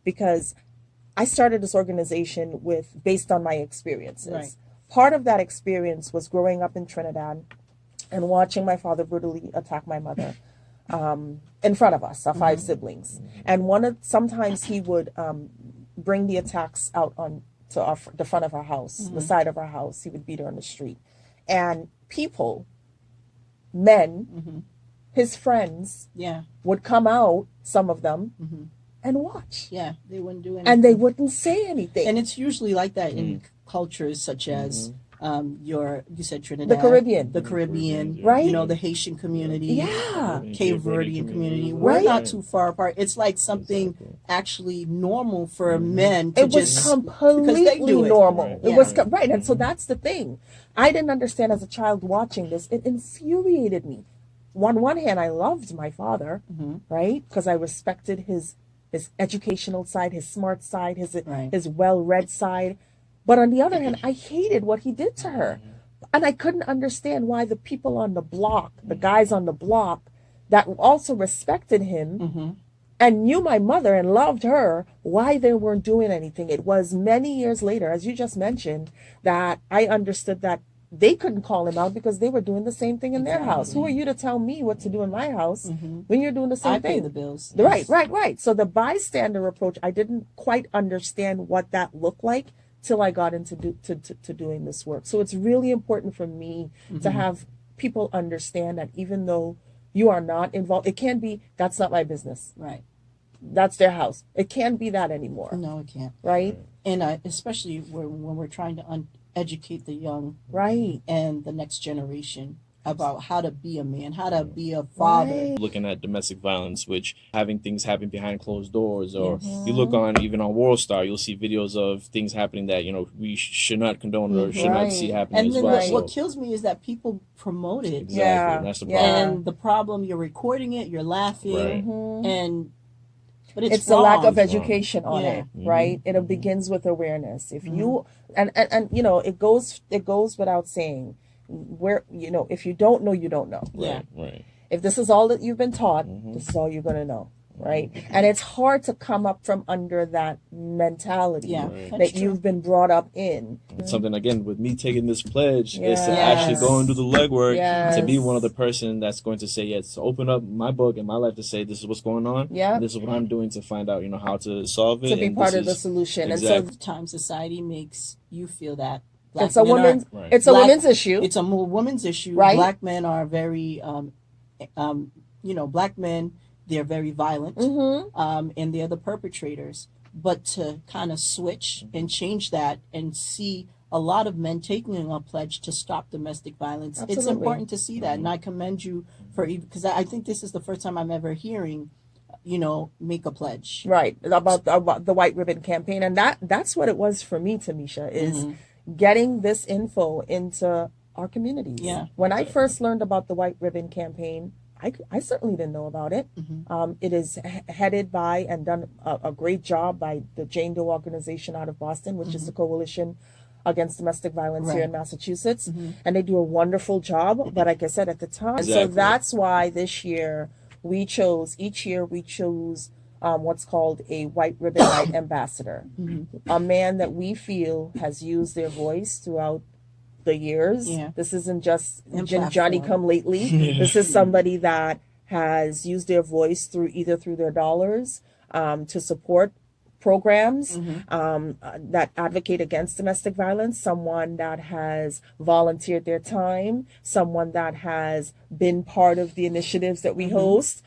because I started this organization based on my experiences. Right. Part of that experience was growing up in Trinidad and watching my father brutally attack my mother in front of us, our five siblings. And sometimes he would bring the attacks out on to the front of our house, the side of our house. He would beat her on the street. And people, men, his friends, would come out, some of them, and watch. Yeah, they wouldn't do anything. And they wouldn't say anything. And it's usually like that in cultures such as you said Trinidad, the Caribbean, right? You know, the Haitian community, Cape Verdean community. We're not too far apart. It's like something actually normal for men to was completely normal. It was right, and so that's the thing. I didn't understand as a child watching this. It infuriated me. On one hand, I loved my father, right, because I respected his educational side, his smart side, his well-read side. But on the other hand, I hated what he did to her. And I couldn't understand why the people on the block, the guys on the block that also respected him and knew my mother and loved her, why they weren't doing anything. It was many years later, as you just mentioned, that I understood that they couldn't call him out because they were doing the same thing in their house. Who are you to tell me what to do in my house when you're doing the same thing? I pay the bills. Right. So the bystander approach, I didn't quite understand what that looked like till I got into doing this work. So it's really important for me to have people understand that even though you are not involved, it can be, that's not my business. Right. That's their house. It can't be that anymore. No, it can't. Right. And especially when we're trying to educate the young and the next generation about how to be a man, how to be a father. Looking at domestic violence, which having things happen behind closed doors, or you look on even on World Star, you'll see videos of things happening that we should not condone or should not see happening. And as then well. what kills me is that people promote it. Exactly, that's the problem. And the problem, you're recording it, you're laughing, and but it's the lack of education on it, right? It begins with awareness. If you and it goes without saying, where if you don't know, you don't know. Right. If this is all that you've been taught, this is all you're going to know, right? And it's hard to come up from under that mentality that you've been brought up in. Something, again, with me taking this pledge is to actually go and do the legwork to be one of the person that's going to say, yes, open up my book and my life to say, this is what's going on. This is what I'm doing to find out, how to solve it. To be part of the solution. Exactly. And so time society makes you feel that it's a women's issue. It's a woman's issue. Right. Black men are very, black men, they're very violent, and they're the perpetrators. But to kind of switch and change that and see a lot of men taking a pledge to stop domestic violence, it's important to see that. And I commend you because I think this is the first time I'm ever hearing, make a pledge. Right, about the White Ribbon Campaign. And that's what it was for me, Tamisha, is getting this info into our communities. Yeah. When I first learned about the White Ribbon Campaign, I certainly didn't know about it. It is headed by and done a great job by the Jane Doe organization out of Boston, which is the Coalition Against Domestic Violence here in Massachusetts. And they do a wonderful job, but like I said at the time. So that's why this year each year we chose what's called a White Ribbon Night ambassador, a man that we feel has used their voice throughout the years. This isn't just Johnny come lately. This is somebody that has used their voice either through their dollars to support programs that advocate against domestic violence, someone that has volunteered their time, someone that has been part of the initiatives that we host,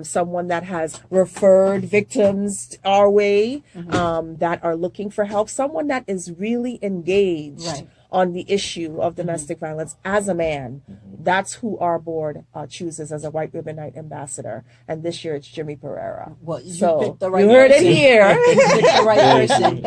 someone that has referred victims our way that are looking for help, someone that is really engaged on the issue of domestic violence as a man. That's who our board chooses as a White Ribbon Night ambassador. And this year it's Jimmy Pereira. Well, you picked the right you heard person. it here. You picked the right person.